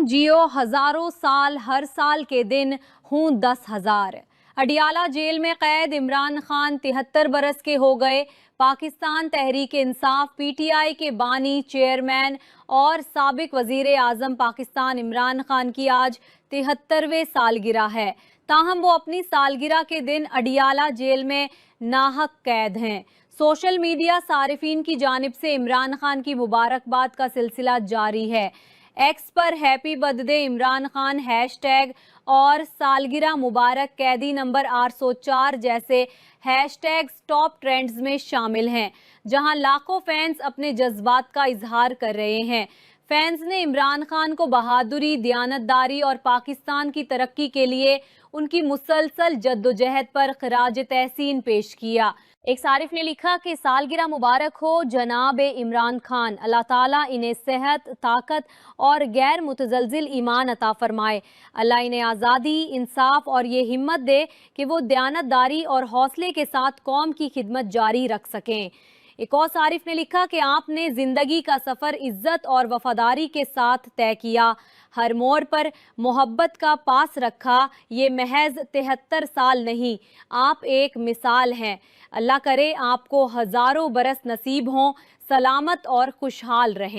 जियो हजारों साल, हर साल के दिन हूँ 10,000। अडियाला जेल में कैद इमरान खान 73 बरस के हो गए। पाकिस्तान तहरीक इंसाफ पीटीआई के बानी, चेयरमैन और साबिक वजीर आजम पाकिस्तान इमरान खान की आज 73वें सालगिरह है। ताहम वो अपनी सालगिरह के दिन अडियाला जेल में नाहक कैद हैं। सोशल मीडिया सारिफीन की जानिब से इमरान खान की मुबारकबाद का सिलसिला जारी है। एक्स पर happy birthday Imran Khan hashtag और सालगिरह मुबारक कैदी नंबर 804 जैसे हैशटैग्स टॉप ट्रेंड्स में शामिल हैं, जहां लाखों फैंस अपने जज्बात का इजहार कर रहे हैं। फैंस ने इमरान खान को बहादुरी, दियानतदारी और पाकिस्तान की तरक्की के लिए उनकी मुसलसल जद्दोजहद पर खराज तहसीन पेश किया। एक सारिफ ने लिखा कि सालगिरह मुबारक हो जनाब इमरान खान, अल्लाह ताला इन्हें सेहत, ताकत और गैर मुतजलजिल ईमान अता फरमाए। अल्लाह इन्हें आज़ादी, इंसाफ और ये हिम्मत दे कि वो दयानतदारी और हौसले के साथ कौम की खिदमत जारी रख सकें। एक और सारिफ ने लिखा कि आपने जिंदगी का सफर इज्जत और वफादारी के साथ तय किया, हर मोड़ पर मोहब्बत का पास रखा। ये महज 73 साल नहीं, आप एक मिसाल हैं। अल्लाह करे आपको हजारों बरस नसीब हों, सलामत और खुशहाल रहें।